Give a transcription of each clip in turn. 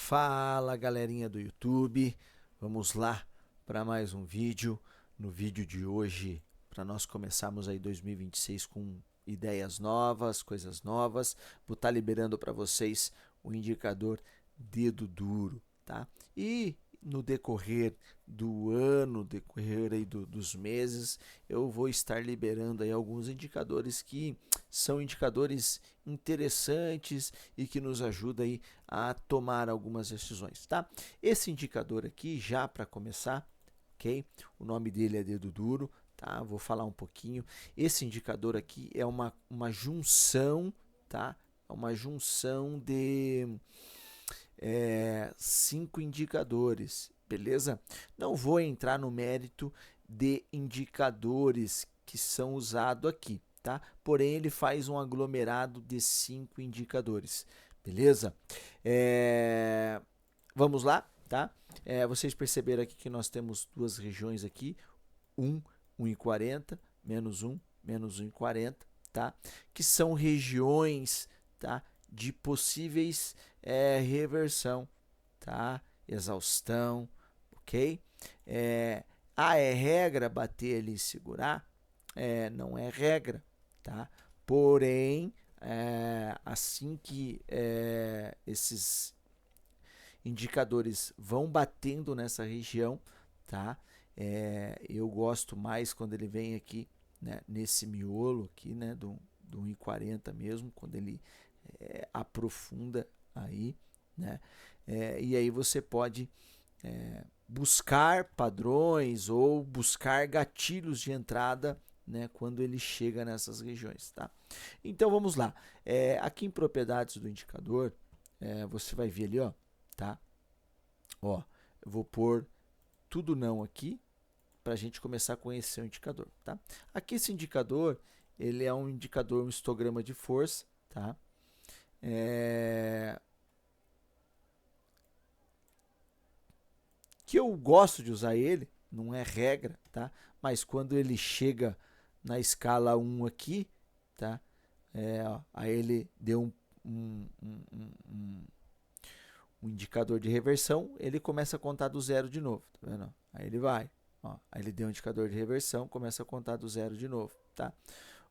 Fala, galerinha do YouTube, vamos lá para mais um vídeo. No vídeo de hoje, para nós começarmos aí 2026 com ideias novas, coisas novas, vou estar liberando para vocês o indicador dedo duro, tá? E no decorrer do ano, decorrer aí dos meses, eu vou estar liberando aí alguns indicadores que são indicadores interessantes e que nos ajudam aí a tomar algumas decisões, tá? Esse indicador aqui, já para começar, ok? O nome dele é dedo duro, tá? Vou falar um pouquinho. Esse indicador aqui é uma junção, tá? É uma junção de 5 indicadores, beleza? Não vou entrar no mérito de indicadores que são usados aqui, tá? Porém, ele faz um aglomerado de 5 indicadores, beleza? Vamos lá, tá? Vocês perceberam aqui que nós temos duas regiões aqui, 1,40, menos 1, menos 1,40, tá? Que são regiões, tá? De possíveis reversão, tá? Exaustão, ok? É regra bater ali e segurar? Não é regra, tá? Porém, assim que esses indicadores vão batendo nessa região, tá? Eu gosto mais quando ele vem aqui, né, nesse miolo aqui, né, do 1,40 mesmo, quando ele aprofunda aí, né? E aí você pode buscar padrões ou buscar gatilhos de entrada, né, quando ele chega nessas regiões, tá? Então vamos lá. Aqui em propriedades do indicador, você vai ver ali, ó, tá? Ó, eu vou pôr tudo não aqui para a gente começar a conhecer o indicador, tá? Aqui esse indicador, ele é um indicador, um histograma de força, tá? Que eu gosto de usar ele, não é regra, tá? Mas quando ele chega na escala 1 aqui, tá? Ó, aí ele deu um indicador de reversão, ele começa a contar do zero de novo, tá vendo? Aí ele vai, ó, aí ele deu um indicador de reversão, começa a contar do zero de novo, tá?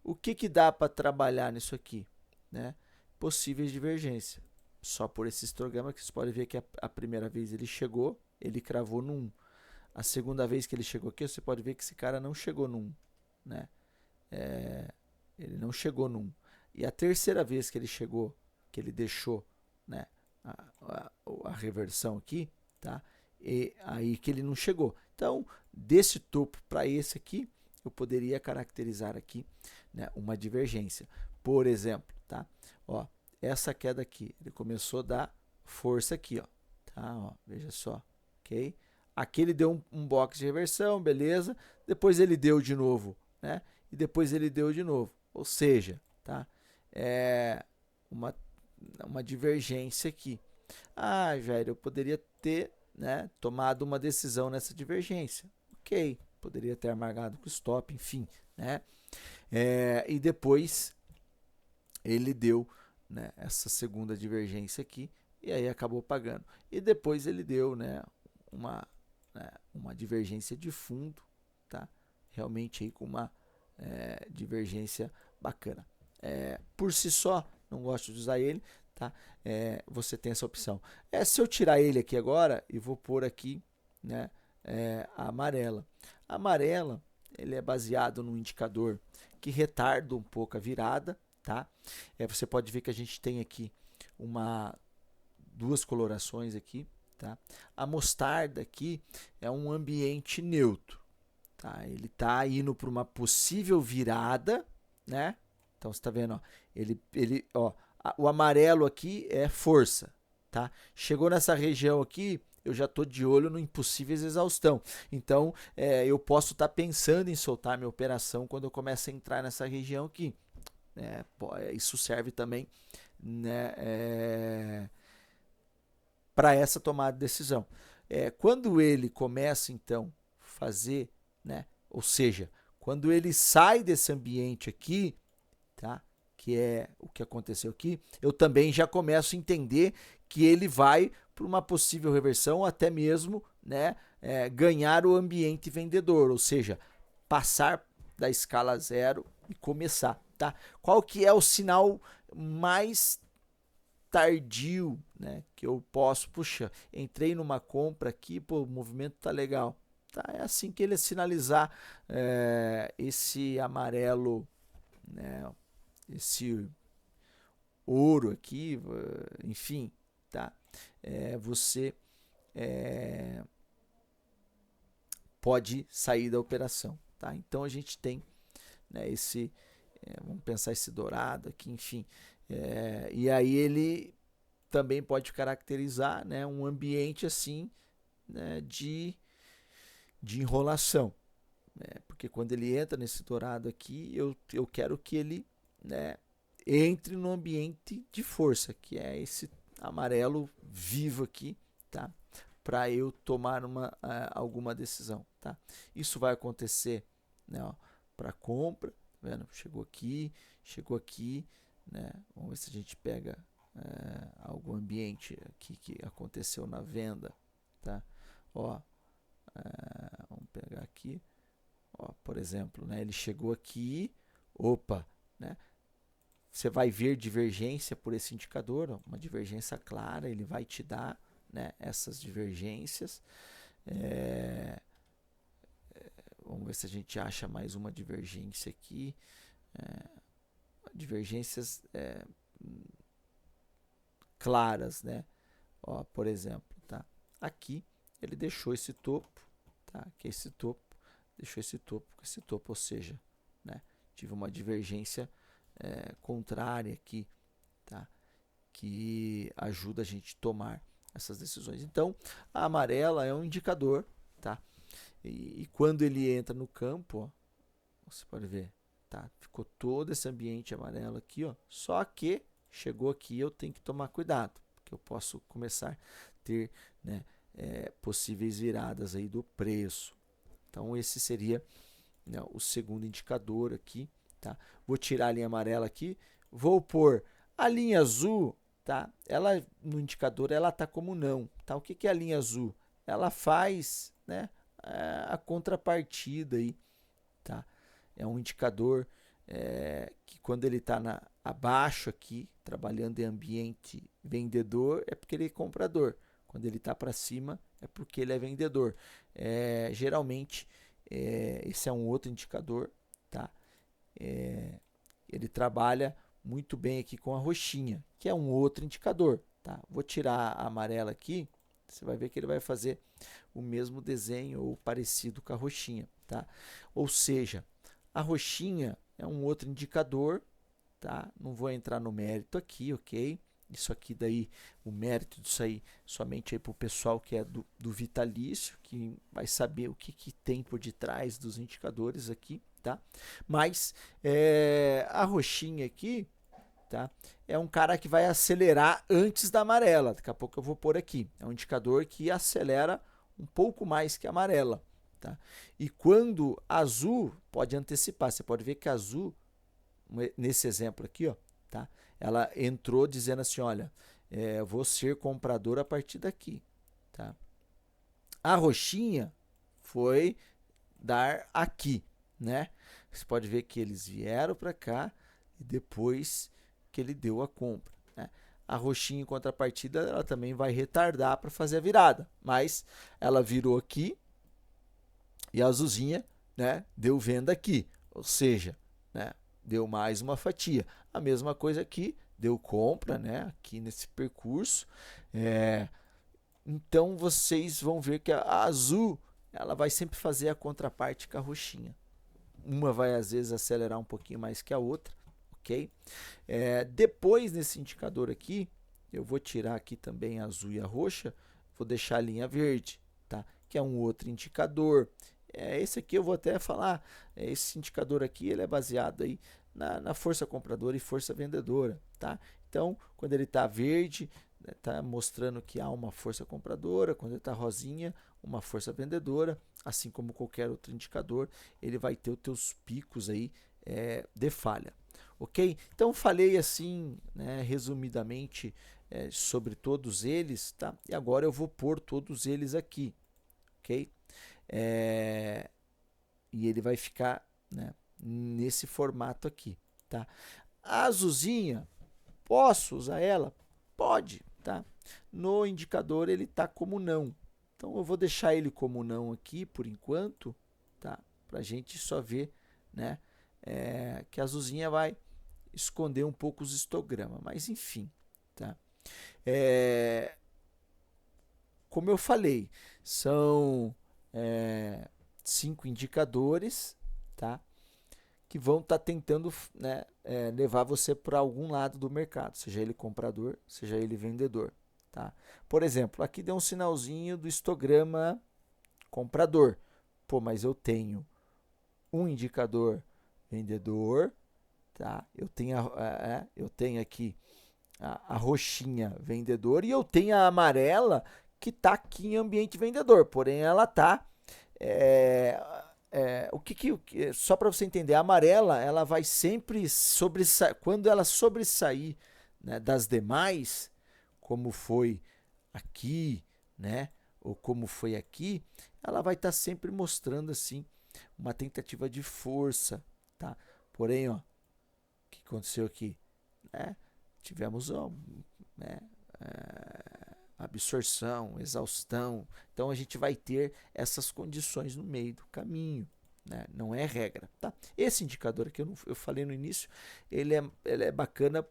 O que dá para trabalhar nisso aqui, né? Possíveis divergências. Só por esse histograma que você pode ver que a primeira vez ele chegou, ele cravou no 1. A segunda vez que ele chegou aqui, você pode ver que esse cara não chegou no 1, né? Ele não chegou no 1. E a terceira vez que ele chegou, que ele deixou, né, a reversão aqui, tá? E aí que ele não chegou. Então, desse topo para esse aqui, eu poderia caracterizar aqui, né, uma divergência. Por exemplo, tá? Ó, essa queda aqui, ele começou a dar força aqui, ó, tá? Ó, veja só, ok? Aqui ele deu um box de reversão, beleza? Depois ele deu de novo, né? E depois ele deu de novo. Ou seja, tá? Uma divergência aqui. Ah, Jair, eu poderia ter, né, tomado uma decisão nessa divergência. Ok, poderia ter amargado com stop, enfim, né? E depois ele deu, né, essa segunda divergência aqui e aí acabou pagando. E depois ele deu, né, uma divergência de fundo, tá? Realmente aí com uma divergência bacana. Por si só, não gosto de usar ele, tá? Você tem essa opção. Se eu tirar ele aqui agora e vou pôr aqui, né, a amarela. A amarela, ele é baseado num indicador que retarda um pouco a virada, tá? Você pode ver que a gente tem aqui duas colorações aqui, tá? A mostarda aqui é um ambiente neutro, tá? Ele está indo para uma possível virada, né? Então você está vendo, ó, o amarelo aqui é força, tá? Chegou nessa região aqui, eu já estou de olho no impossíveis exaustão. Então eu posso estar pensando em soltar minha operação quando eu começo a entrar nessa região aqui. Isso serve também, né, para essa tomada de decisão. Quando ele começa então fazer, né, ou seja, quando ele sai desse ambiente aqui, tá? Que é o que aconteceu aqui, eu também já começo a entender que ele vai para uma possível reversão, ou até mesmo, né, ganhar o ambiente vendedor, ou seja, passar da escala 0 e começar, tá? Qual que é o sinal mais tardio, né, que eu posso, puxa, entrei numa compra aqui, pô, o movimento tá legal, tá? É assim que ele sinalizar esse amarelo, né, esse ouro aqui, enfim, tá? Você pode sair da operação, tá? Então a gente tem, né, esse, vamos pensar esse dourado aqui, enfim, e aí ele também pode caracterizar, né, um ambiente assim, né, de enrolação, né? Porque quando ele entra nesse dourado aqui, eu quero que ele, né, entre no ambiente de força, que é esse amarelo vivo aqui, tá? Para eu tomar alguma decisão, tá? Isso vai acontecer, né, para compra, tá vendo? Chegou aqui, né? Vamos ver se a gente pega algum ambiente aqui que aconteceu na venda, tá? Ó, vamos pegar aqui, ó, por exemplo, né? Ele chegou aqui, opa, né? Você vai ver divergência por esse indicador, ó, uma divergência clara, ele vai te dar, né, essas divergências. Vamos ver se a gente acha mais uma divergência aqui. Divergências claras, né? Ó, por exemplo, tá? Aqui ele deixou esse topo, tá? Aqui esse topo, deixou esse topo com esse topo, ou seja, né, tive uma divergência contrária aqui, tá? Que ajuda a gente a tomar essas decisões. Então, a amarela é um indicador, tá? E quando ele entra no campo, ó, você pode ver, tá? Ficou todo esse ambiente amarelo aqui, ó. Só que chegou aqui, eu tenho que tomar cuidado, porque eu posso começar a ter, né, possíveis viradas aí do preço. Então esse seria, né, o segundo indicador aqui, tá? Vou tirar a linha amarela aqui, vou pôr a linha azul, tá? Ela no indicador ela tá como não, tá? O que que é a linha azul? Ela faz, né, a contrapartida aí, tá? É um indicador que quando ele está abaixo aqui, trabalhando em ambiente vendedor, é porque ele é comprador. Quando ele está para cima, é porque ele é vendedor. Geralmente, esse é um outro indicador, tá? Ele trabalha muito bem aqui com a roxinha, que é um outro indicador, tá? Vou tirar a amarela aqui, você vai ver que ele vai fazer o mesmo desenho ou parecido com a roxinha, tá? Ou seja, a roxinha é um outro indicador, tá? Não vou entrar no mérito aqui, ok? Isso aqui daí, o mérito disso aí, somente aí para o pessoal que é do vitalício, que vai saber o que tem por detrás dos indicadores aqui, tá? Mas a roxinha aqui, tá? É um cara que vai acelerar antes da amarela. Daqui a pouco eu vou pôr aqui. É um indicador que acelera um pouco mais que a amarela, tá? E quando azul pode antecipar, você pode ver que azul, nesse exemplo aqui, ó, tá? Ela entrou dizendo assim, olha, vou ser comprador a partir daqui, tá? A roxinha foi dar aqui, né? Você pode ver que eles vieram para cá e depois que ele deu a compra, né? A roxinha em contrapartida, ela também vai retardar para fazer a virada, mas ela virou aqui e a azulzinha, né, deu venda aqui, ou seja, né, deu mais uma fatia. A mesma coisa aqui, deu compra, né, aqui nesse percurso. Então vocês vão ver que a azul, ela vai sempre fazer a contraparte com a roxinha. Uma vai às vezes acelerar um pouquinho mais que a outra, ok? Depois nesse indicador aqui, eu vou tirar aqui também a azul e a roxa, vou deixar a linha verde, tá? Que é um outro indicador. Esse aqui eu vou até falar, esse indicador aqui ele é baseado aí na força compradora e força vendedora, tá? Então, quando ele está verde, está mostrando que há uma força compradora, quando ele está rosinha, uma força vendedora, assim como qualquer outro indicador, ele vai ter os teus picos aí de falha. Ok? Então falei assim, né, resumidamente, sobre todos eles, tá? E agora eu vou pôr todos eles aqui, ok? E ele vai ficar, né, nesse formato aqui, tá? A azulzinha, posso usar ela? Pode, tá? No indicador ele tá como não. Então eu vou deixar ele como não aqui por enquanto, tá? Pra gente só ver, né, que a azulzinha vai esconder um pouco os histogramas, mas enfim, tá? Como eu falei, são 5 indicadores, tá? Que vão estar tentando, né, levar você para algum lado do mercado, seja ele comprador, seja ele vendedor, tá? Por exemplo, aqui deu um sinalzinho do histograma comprador. Pô, mas eu tenho um indicador vendedor, tá? Eu tenho aqui a roxinha vendedor e eu tenho a amarela que está aqui em ambiente vendedor, porém ela está só para você entender, a amarela ela vai sempre sobressair, quando ela sobressair, né, das demais, como foi aqui, né, ou como foi aqui, ela vai estar sempre mostrando assim uma tentativa de força, tá? Porém, ó, o que aconteceu aqui, né? Tivemos, ó, né, absorção, exaustão. Então a gente vai ter essas condições no meio do caminho, né? Não é regra, tá? Esse indicador que eu falei no início, ele é bacana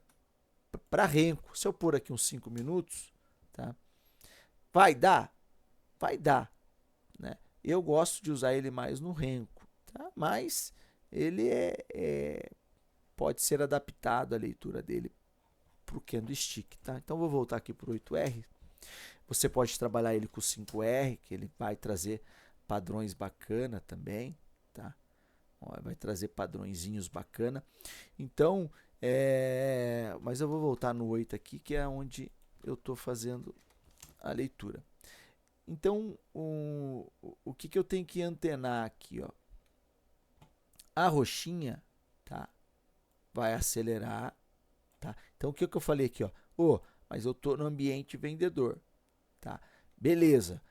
para renco. Se eu pôr aqui uns 5 minutos, tá? Vai dar? Vai dar, né? Eu gosto de usar ele mais no renco, tá? Mas ele pode ser adaptado a leitura dele para o candlestick, tá? Então vou voltar aqui para o 8R. Você pode trabalhar ele com o 5R, que ele vai trazer padrões bacana também, tá? Ó, vai trazer padrõezinhos bacana. Então, mas eu vou voltar no 8 aqui, que é onde eu estou fazendo a leitura. Então, o que eu tenho que antenar aqui, ó? A roxinha, tá? Vai acelerar, tá? Então, o que eu falei aqui, ó? Mas eu estou no ambiente vendedor, tá? Beleza.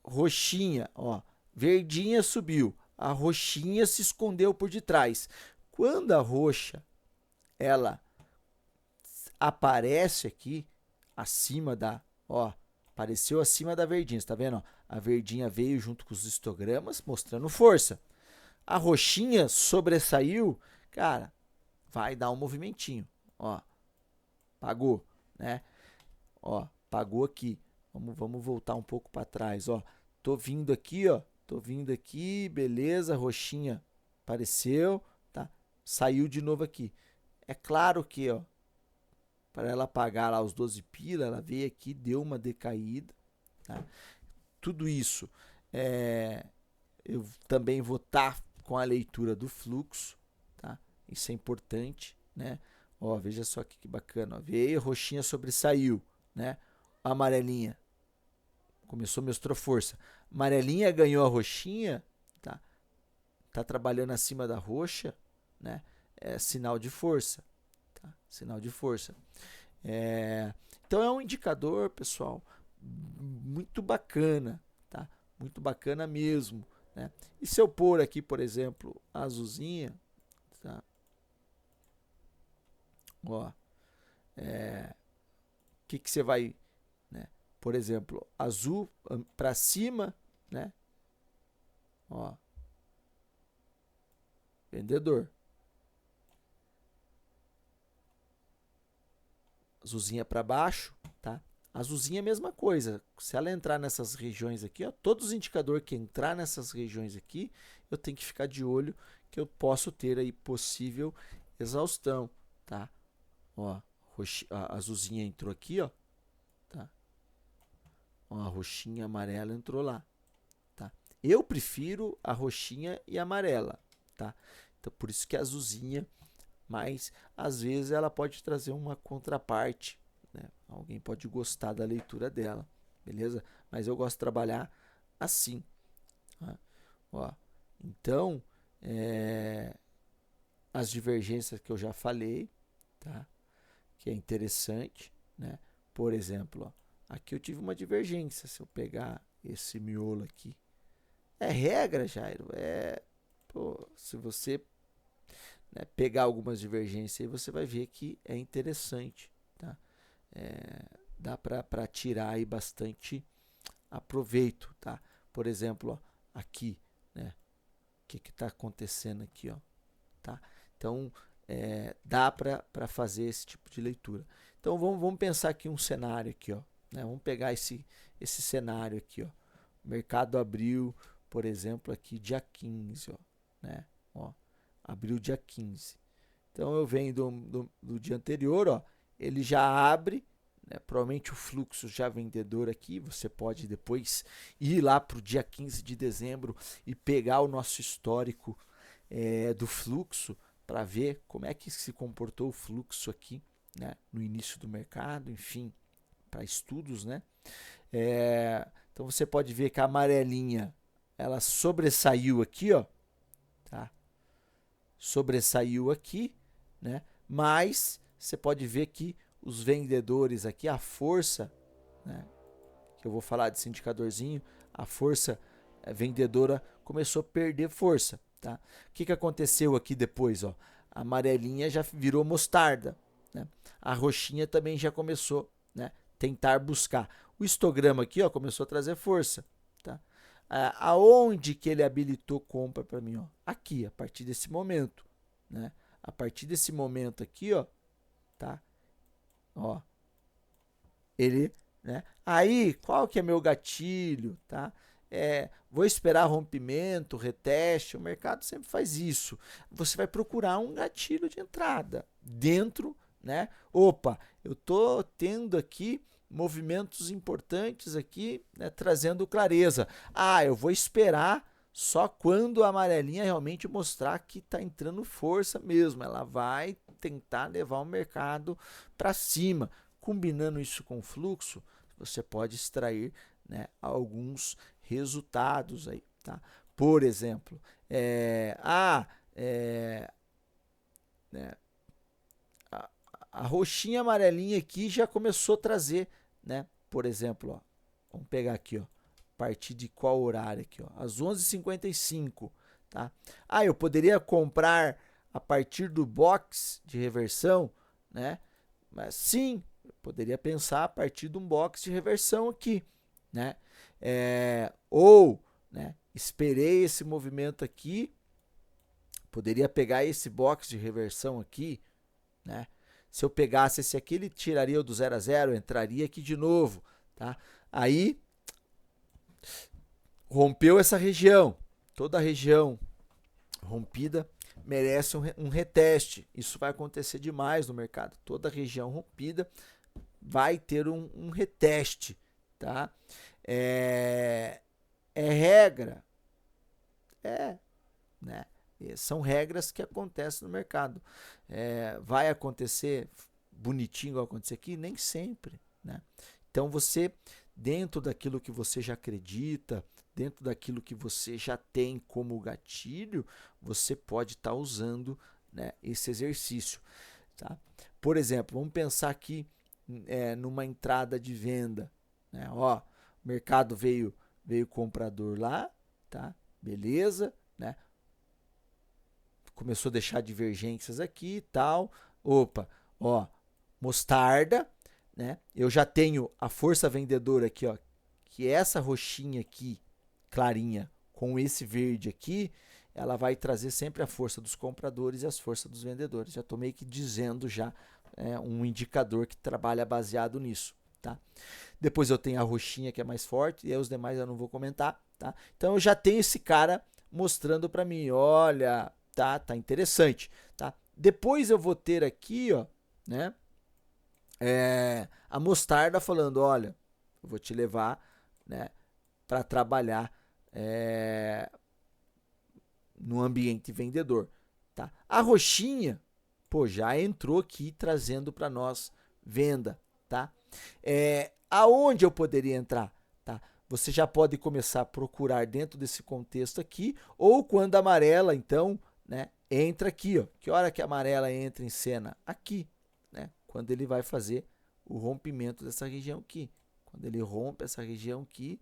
Roxinha, ó, verdinha subiu, a roxinha se escondeu por detrás. Quando a roxa ela aparece aqui acima da, ó, apareceu acima da verdinha, tá vendo? Ó? A verdinha veio junto com os histogramas mostrando força. A roxinha sobressaiu, cara, vai dar um movimentinho, ó, pagou, né? Ó, pagou aqui. Vamos voltar um pouco para trás, ó. Tô vindo aqui, ó. Tô vindo aqui, beleza, roxinha apareceu, tá? Saiu de novo aqui. É claro que, ó, para ela pagar lá os 12 pila, ela veio aqui, deu uma decaída, tá? Tudo isso eu também vou estar com a leitura do fluxo, tá? Isso é importante, né? Ó, veja só aqui que bacana, ó. Veio, roxinha sobressaiu, né? A amarelinha começou, mostrou força. Amarelinha ganhou a roxinha, tá? Tá trabalhando acima da roxa, né? É sinal de força, tá? Sinal de força. Então é um indicador, pessoal, muito bacana, tá? Muito bacana mesmo, né? E se eu pôr aqui, por exemplo, a azulzinha, tá? Ó, que você vai, né? Por exemplo, azul para cima, né? Ó, vendedor. Azulzinha para baixo, tá? Azulzinha é a mesma coisa. Se ela entrar nessas regiões aqui, ó, todos os indicadores que entrar nessas regiões aqui, eu tenho que ficar de olho que eu posso ter aí possível exaustão, tá? Ó, a azulzinha entrou aqui, ó, tá? Ó, a roxinha amarela entrou lá, tá? Eu prefiro a roxinha e a amarela, tá? Então por isso que a azulzinha, mas às vezes ela pode trazer uma contraparte, né? Alguém pode gostar da leitura dela, beleza? Mas eu gosto de trabalhar assim, tá? Ó, então, as divergências que eu já falei, tá? que é interessante, né? Por exemplo, ó, aqui eu tive uma divergência. Se eu pegar esse miolo aqui, é regra, Jairo. Pô, se você, né, pegar algumas divergências aí, você vai ver que é interessante, tá? Dá para tirar aí bastante aproveito, tá? Por exemplo, ó, aqui, né? O que está acontecendo aqui, ó, tá? Então, dá para fazer esse tipo de leitura. Então, vamos pensar aqui um cenário aqui, ó, né? Vamos pegar esse cenário aqui, ó. O mercado abriu, por exemplo, aqui dia 15, ó, né? Ó, abriu dia 15. Então, eu venho do dia anterior, ó, ele já abre, né? Provavelmente o fluxo já vendedor aqui. Você pode depois ir lá para o dia 15 de dezembro e pegar o nosso histórico do fluxo para ver como é que se comportou o fluxo aqui, né, no início do mercado, enfim, para estudos, né? Então você pode ver que a amarelinha ela sobressaiu aqui, ó, tá? Sobressaiu aqui, né? Mas você pode ver que os vendedores aqui, a força, né, que eu vou falar desse indicadorzinho, a força vendedora começou a perder força, tá? O que aconteceu aqui depois, ó? A amarelinha já virou mostarda, né? A roxinha também já começou, né, tentar buscar. O histograma aqui, ó, começou a trazer força, tá? Aonde que ele habilitou compra para mim, ó? Aqui, a partir desse momento, né? A partir desse momento aqui, ó, tá? Ó, ele, né? Aí, qual que é meu gatilho, tá? Vou esperar rompimento, reteste, o mercado sempre faz isso. Você vai procurar um gatilho de entrada dentro, né? Opa, eu tô tendo aqui movimentos importantes aqui, né, trazendo clareza. Eu vou esperar só quando a amarelinha realmente mostrar que está entrando força mesmo. Ela vai tentar levar o mercado para cima. Combinando isso com o fluxo, você pode extrair, né, alguns resultados aí, tá? Por exemplo, né, a roxinha amarelinha aqui já começou a trazer, né? Por exemplo, ó, vamos pegar aqui, ó, a partir de qual horário aqui, ó, às 11h55, tá? Eu poderia comprar a partir do box de reversão, né? Mas sim, eu poderia pensar a partir de um box de reversão aqui, né? Ou, né, esperei esse movimento aqui, poderia pegar esse box de reversão aqui, né? Se eu pegasse esse aqui, ele tiraria o do 0 a 0, entraria aqui de novo, tá? Aí, rompeu essa região. Toda a região rompida merece um reteste. Isso vai acontecer demais no mercado. Toda região rompida vai ter um reteste, tá? É regra. Né? São regras que acontecem no mercado. Vai acontecer bonitinho, vai acontecer aqui? Nem sempre, né? Então você, dentro daquilo que você já acredita, dentro daquilo que você já tem como gatilho, você pode estar usando, né, esse exercício, tá? Por exemplo, vamos pensar aqui numa entrada de venda, né? Ó, o mercado veio comprador lá, tá? Beleza, né? Começou a deixar divergências aqui e tal. Opa, ó, mostarda, né? Eu já tenho a força vendedora aqui, ó, que essa roxinha aqui, clarinha, com esse verde aqui, ela vai trazer sempre a força dos compradores e as forças dos vendedores. Já estou meio que dizendo já um indicador que trabalha baseado nisso, tá? Depois eu tenho a roxinha que é mais forte e aí os demais eu não vou comentar, tá? Então eu já tenho esse cara mostrando para mim, olha, tá interessante, tá? Depois eu vou ter aqui, ó, né, a mostarda falando, olha, eu vou te levar, né, para trabalhar no ambiente vendedor, tá? A roxinha, pô, já entrou aqui trazendo para nós venda, tá? Aonde eu poderia entrar, tá? Você já pode começar a procurar dentro desse contexto aqui, ou quando a amarela, então, né, entra aqui, ó. Que hora que a amarela entra em cena? Aqui, né? quando ele vai fazer o rompimento dessa região aqui. Quando ele rompe essa região aqui,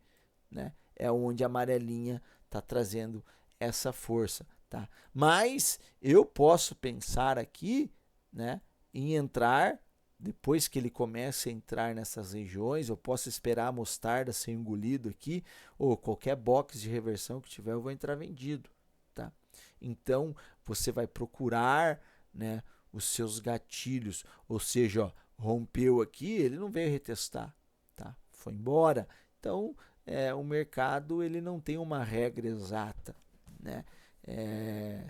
né, é onde a amarelinha está trazendo essa força, tá? Mas eu posso pensar aqui, né, em entrar, depois que ele comece a entrar nessas regiões, eu posso esperar a mostarda ser engolido aqui, ou qualquer box de reversão que tiver, eu vou entrar vendido, tá? Então, você vai procurar, né, os seus gatilhos, ou seja, ó, rompeu aqui, ele não veio retestar, tá? Foi embora. Então, o mercado ele não tem uma regra exata, né?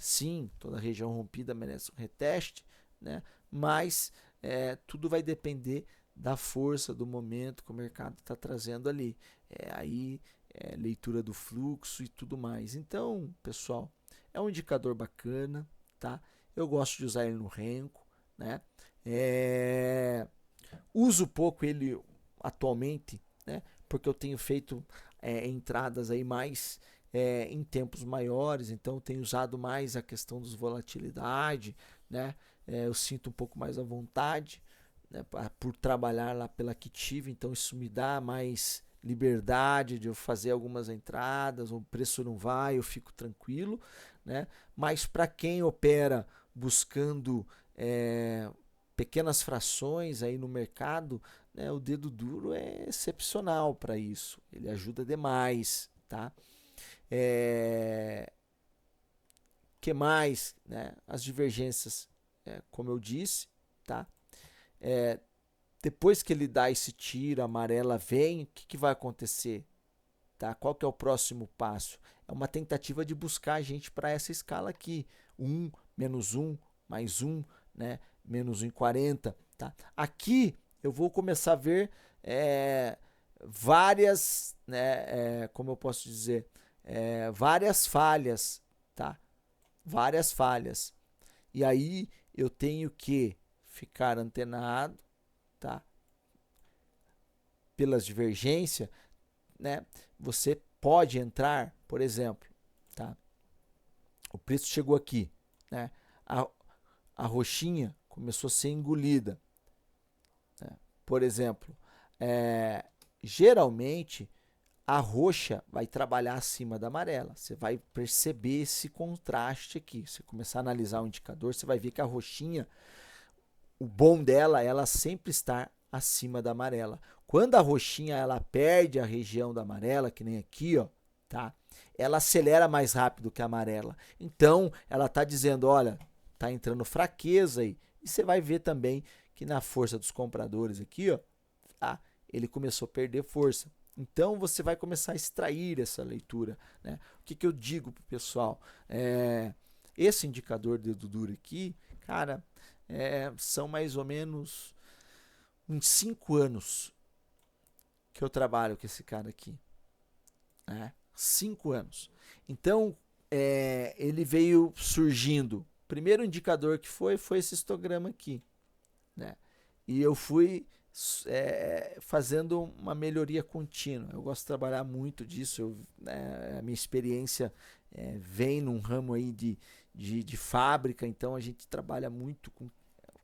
Sim, toda região rompida merece um reteste, né? Mas tudo vai depender da força do momento que o mercado está trazendo ali. Aí, leitura do fluxo e tudo mais. Então, pessoal, é um indicador bacana, tá? Eu gosto de usar ele no Renko, né? Uso pouco ele atualmente, né? Porque eu tenho feito entradas aí mais em tempos maiores, então eu tenho usado mais a questão dos volatilidade, né? Eu sinto um pouco mais à vontade, né? Por trabalhar lá pela Active, então isso me dá mais liberdade de eu fazer algumas entradas, o preço não vai, eu fico tranquilo, né? Mas para quem opera buscando pequenas frações aí no mercado, né, o dedo duro é excepcional para isso, ele ajuda demais, tá? Que mais, né? As divergências, como eu disse, tá? Depois que ele dá esse tiro, a amarela vem, o que vai acontecer? Tá? Qual que é o próximo passo? É uma tentativa de buscar a gente para essa escala aqui. 1, menos 1, mais 1, né? Menos 1,40. Tá? Aqui eu vou começar a ver várias, né? Como eu posso dizer? Várias falhas. Tá? Várias falhas. E aí eu tenho que ficar antenado, tá? Pelas divergências, né? Você pode entrar, por exemplo, tá? O preço chegou aqui, né? A roxinha começou a ser engolida, né? Por exemplo, geralmente a roxa vai trabalhar acima da amarela. Você vai perceber esse contraste aqui. Se você começar a analisar o indicador, você vai ver que a roxinha, o bom dela, ela sempre está acima da amarela. Quando a roxinha ela perde a região da amarela, que nem aqui, ó, tá? Ela acelera mais rápido que a amarela. Então, ela está dizendo, olha, tá entrando fraqueza aí. E você vai ver também que na força dos compradores aqui, ó, tá? Ele começou a perder força. Então, você vai começar a extrair essa leitura, né? O que eu digo pro pessoal? Esse indicador dedo duro aqui, cara, são mais ou menos uns 5 anos que eu trabalho com esse cara aqui, né? 5 anos. Então, ele veio surgindo. O primeiro indicador que foi esse histograma aqui, né? E eu fui fazendo uma melhoria contínua. Eu gosto de trabalhar muito disso. A minha experiência vem num ramo aí de fábrica, então a gente trabalha muito com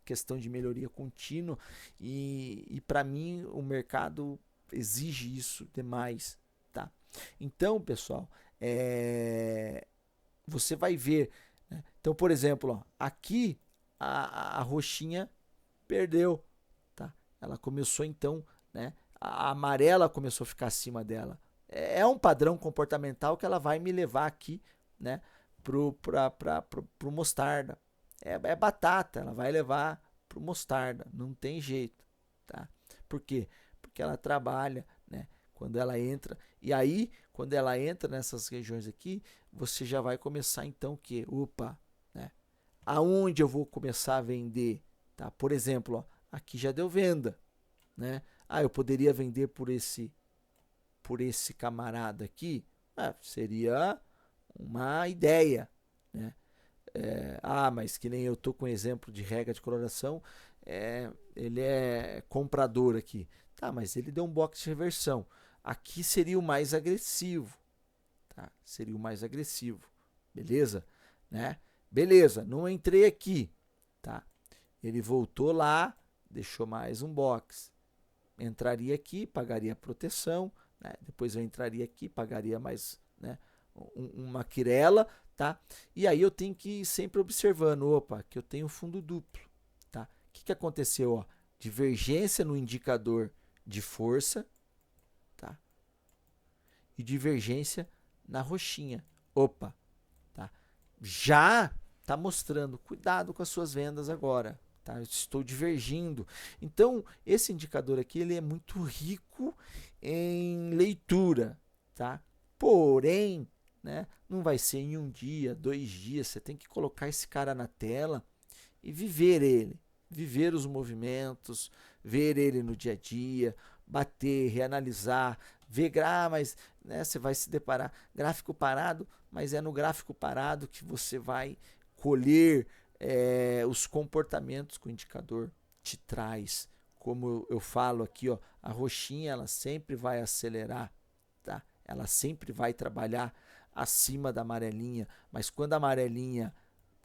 questão de melhoria contínua e para mim o mercado exige isso demais, tá? Então, pessoal, você vai ver, né? Então, por exemplo, ó, aqui a roxinha perdeu, tá? Ela começou então, né? A amarela começou a ficar acima dela. É um padrão comportamental que ela vai me levar aqui, né? Pro mostarda. É batata, ela vai levar pro mostarda, não tem jeito, tá? Por quê? Porque ela trabalha, né? Quando ela entra, e aí, quando ela entra nessas regiões aqui, você já vai começar então o quê? Opa, né? Aonde eu vou começar a vender, tá? Por exemplo, ó, aqui já deu venda, né? Eu poderia vender por esse camarada aqui, seria uma ideia, né? Mas que nem eu tô com exemplo de regra de coloração, ele é comprador aqui. Tá, mas ele deu um box de reversão. Aqui seria o mais agressivo, tá? Seria o mais agressivo, beleza? Né? Beleza, não entrei aqui, tá? Ele voltou lá, deixou mais um box. Entraria aqui, pagaria proteção, né? Depois eu entraria aqui, pagaria mais, né, uma quirela, tá? E aí eu tenho que ir sempre observando, opa, que eu tenho fundo duplo, tá? O que aconteceu? Ó? Divergência no indicador de força, tá? E divergência na roxinha. Opa, tá? Já está mostrando, cuidado com as suas vendas agora, tá? Eu estou divergindo. Então, esse indicador aqui ele é muito rico em leitura, tá? Porém, né, não vai ser em um dia, 2 dias, você tem que colocar esse cara na tela e viver ele, viver os movimentos, ver ele no dia a dia, bater, reanalisar, ver, mas, né, você vai se deparar, gráfico parado, mas é no gráfico parado que você vai colher os comportamentos que o indicador te traz. Como eu falo aqui, ó, a roxinha ela sempre vai acelerar, tá? Ela sempre vai trabalhar acima da amarelinha, mas quando a amarelinha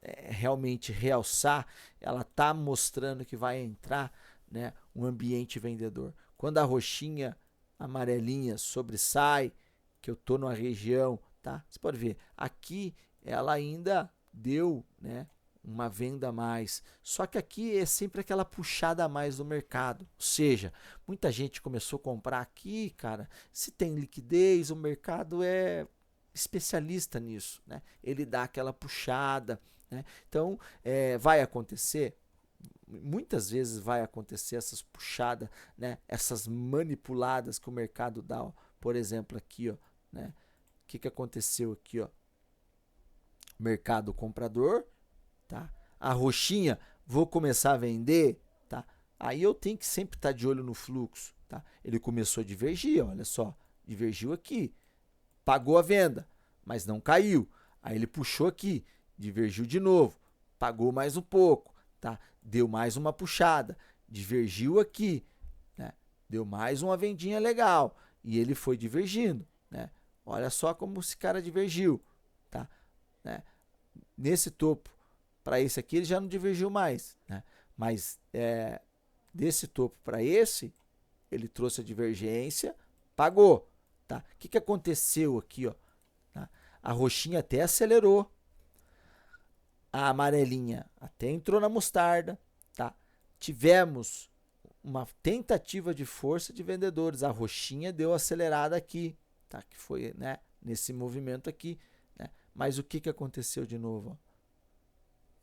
realmente realçar, ela está mostrando que vai entrar, né, um ambiente vendedor. Quando a roxinha, amarelinha sobressai, que eu estou numa região, tá? Você pode ver, aqui ela ainda deu, né, uma venda a mais. Só que aqui é sempre aquela puxada a mais do mercado. Ou seja, muita gente começou a comprar aqui, cara. Se tem liquidez, o mercado é especialista nisso, né? Ele dá aquela puxada, né? Então, vai acontecer, muitas vezes vai acontecer essas puxadas, né? Essas manipuladas que o mercado dá, ó. Por exemplo, aqui, ó, né? O que aconteceu aqui, ó? Mercado comprador, tá? A roxinha, vou começar a vender, tá? Aí eu tenho que sempre estar de olho no fluxo, tá? Ele começou a divergir, olha só, divergiu aqui, pagou a venda, mas não caiu. Aí ele puxou aqui, divergiu de novo, pagou mais um pouco, tá? Deu mais uma puxada, divergiu aqui, né? Deu mais uma vendinha legal e ele foi divergindo, né? Olha só como esse cara divergiu, tá? Né? Nesse topo para esse aqui ele já não divergiu mais, né? Mas desse topo para esse ele trouxe a divergência, pagou, tá? O que aconteceu aqui, ó? Tá? A roxinha até acelerou, a amarelinha até entrou na mostarda, tá? Tivemos uma tentativa de força de vendedores, a roxinha deu acelerada aqui, tá? Que foi, né, nesse movimento aqui, né? Mas o que aconteceu de novo, ó?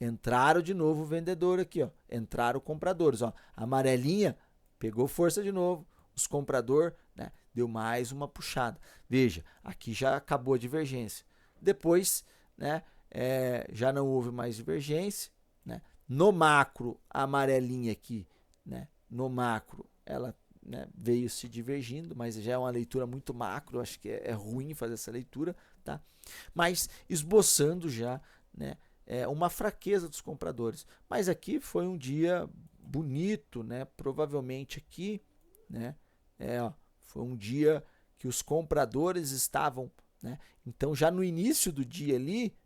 Entraram de novo o vendedor aqui, ó. Entraram compradores, ó. A amarelinha pegou força de novo, os comprador, né, deu mais uma puxada. Veja, aqui já acabou a divergência. Depois, né, já não houve mais divergência, né? No macro, a amarelinha aqui, né, no macro, ela, né, veio se divergindo, mas já é uma leitura muito macro, acho que é ruim fazer essa leitura, tá? Mas esboçando já, né, uma fraqueza dos compradores. Mas aqui foi um dia bonito, né? Provavelmente aqui, né, ó, foi um dia que os compradores estavam, né? Então já no início do dia ali,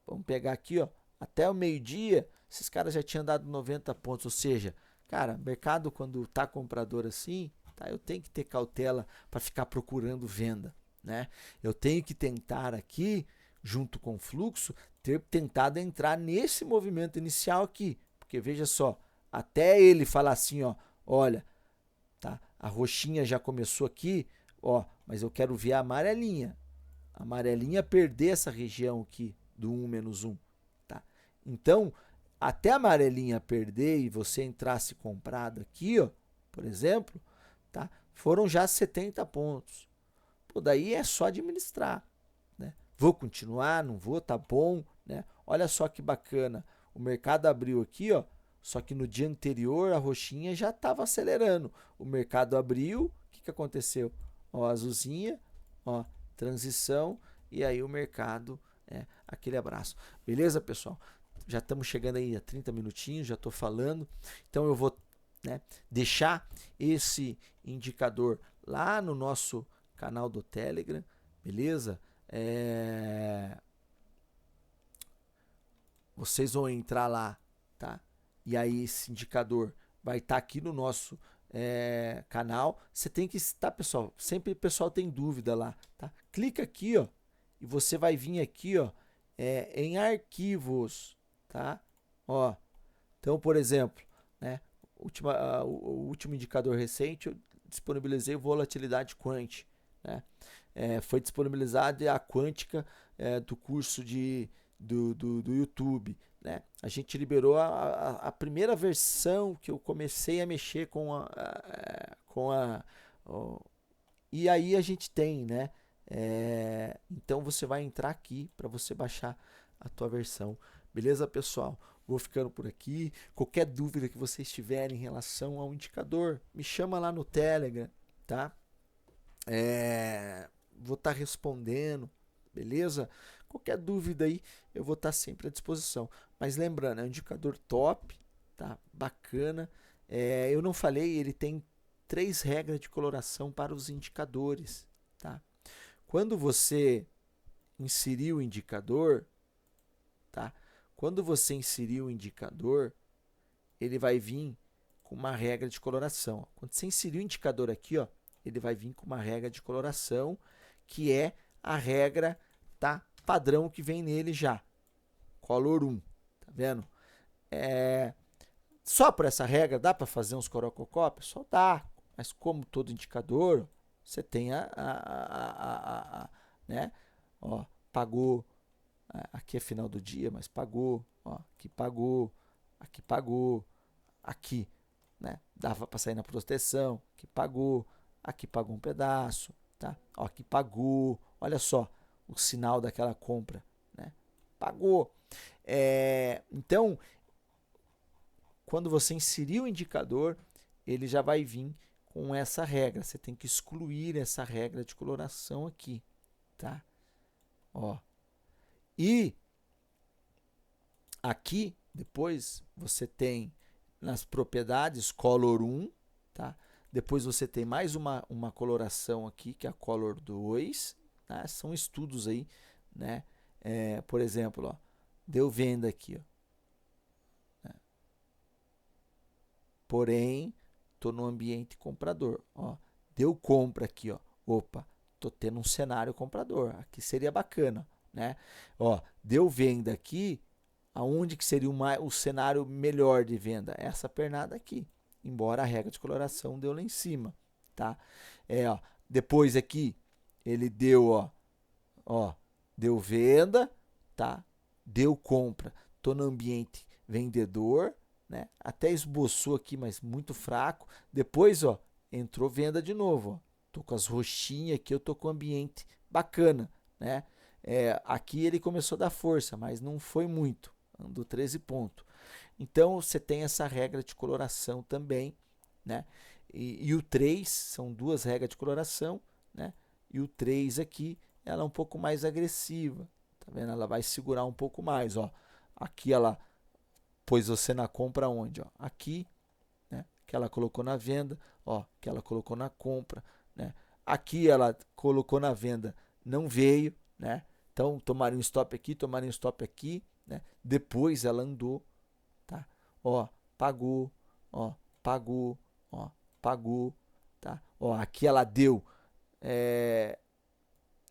vamos pegar aqui, ó, até o meio-dia, esses caras já tinham dado 90 pontos, ou seja, cara, mercado quando tá comprador assim, tá, eu tenho que ter cautela para ficar procurando venda, né? Eu tenho que tentar aqui, junto com o fluxo, ter tentado entrar nesse movimento inicial aqui, porque veja só, até ele falar assim, ó, olha, tá, a roxinha já começou aqui, ó, mas eu quero ver a amarelinha. A amarelinha perder essa região aqui do 1 menos 1, tá? Então, até a amarelinha perder e você entrasse comprado aqui, ó, por exemplo, tá? Foram já 70 pontos. Pô, daí é só administrar, né? Vou continuar, não vou, tá bom, né? Olha só que bacana. O mercado abriu aqui, ó, só que no dia anterior a roxinha já estava acelerando. O mercado abriu, o que aconteceu? Ó, azulzinha, ó, transição e aí o mercado, aquele abraço. Beleza, pessoal? Já estamos chegando aí a 30 minutinhos, já estou falando. Então eu vou, né, deixar esse indicador lá no nosso canal do Telegram, beleza? Vocês vão entrar lá, tá? e aí esse indicador vai estar aqui no nosso canal. Você tem que estar, pessoal, sempre o pessoal tem dúvida lá, tá? Clica aqui, ó, e você vai vir aqui, ó, em arquivos, tá? Ó, então, por exemplo, né, o último indicador recente, eu disponibilizei volatilidade quant, né? Foi disponibilizada a quântica do curso do YouTube, né? A gente liberou a primeira versão que eu comecei a mexer e aí a gente tem, né? Então você vai entrar aqui para você baixar a tua versão, beleza, pessoal? Vou ficando por aqui. Qualquer dúvida que vocês tiverem em relação ao indicador, me chama lá no Telegram, tá? Vou estar respondendo, beleza? Qualquer dúvida aí, eu vou estar sempre à disposição. Mas lembrando, é um indicador top, tá? Bacana. Eu não falei, ele tem 3 regras de coloração para os indicadores, tá? Quando você inserir o indicador, tá? Quando você inserir o indicador, ele vai vir com uma regra de coloração. Quando você inserir o indicador aqui, ó, ele vai vir com uma regra de coloração, que é a regra, tá, padrão que vem nele já. Color 1, tá vendo? Só por essa regra dá para fazer uns corococó? Pessoal, dá. Mas como todo indicador, você tem né? Ó, pagou. Aqui é final do dia, mas pagou. Ó, aqui pagou. Aqui pagou. Aqui, né? Dava para sair na proteção. Aqui pagou um pedaço, tá? Ó, aqui pagou. Olha só o sinal daquela compra, né? Pagou. Então, quando você inserir o indicador, ele já vai vir com essa regra. Você tem que excluir essa regra de coloração aqui, tá? Ó. E aqui, depois, você tem nas propriedades color 1, tá? Depois você tem mais uma coloração aqui, que é a color 2, tá? São estudos aí, né? Por exemplo, ó, deu venda aqui, ó. Porém, estou no ambiente comprador, ó. Deu compra aqui, ó. Opa, estou tendo um cenário comprador. Aqui seria bacana, né? Ó, deu venda aqui, aonde que seria o cenário melhor de venda? Essa pernada aqui, embora a regra de coloração deu lá em cima, tá? Ó, depois aqui ele deu, ó, deu venda, tá? Deu compra. Tô no ambiente vendedor, né? Até esboçou aqui, mas muito fraco. Depois, ó, entrou venda de novo, ó. Tô com as roxinhas aqui, eu tô com o ambiente bacana, né? Aqui ele começou a dar força, mas não foi muito. Andou 13 pontos. Então, você tem essa regra de coloração também, né? E o 3, são 2 regras de coloração, né? E o 3 aqui, ela é um pouco mais agressiva, tá vendo? Ela vai segurar um pouco mais, ó. Aqui ela pôs você na compra onde, ó? Aqui, né? Que ela colocou na venda, ó, que ela colocou na compra, né? Aqui ela colocou na venda, não veio, né? Então, tomaria um stop aqui, tomaria um stop aqui, né? Depois ela andou, tá? Ó, pagou, ó, pagou, ó, pagou, tá? Ó, aqui ela deu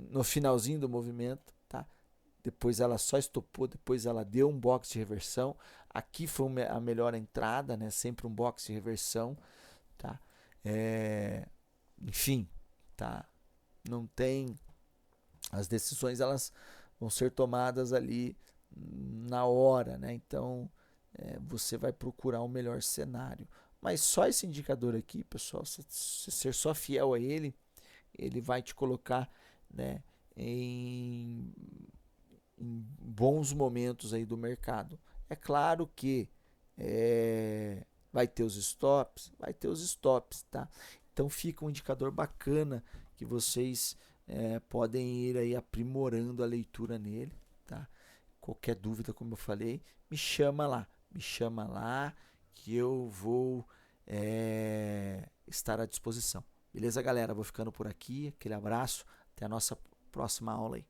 no finalzinho do movimento, tá? Depois ela só estopou, depois ela deu um box de reversão. Aqui foi a melhor entrada, né? Sempre um box de reversão, tá? Enfim, tá? Não tem, as decisões elas vão ser tomadas ali na hora, né? Então você vai procurar o melhor cenário. Mas só esse indicador aqui, pessoal, se ser só fiel a ele, ele vai te colocar, né, em bons momentos aí do mercado. É claro que vai ter os stops, tá? Então fica um indicador bacana que vocês podem ir aí aprimorando a leitura nele, tá? Qualquer dúvida, como eu falei, me chama lá que eu vou estar à disposição. Beleza, galera? Vou ficando por aqui. Aquele abraço. Até a nossa próxima aula aí.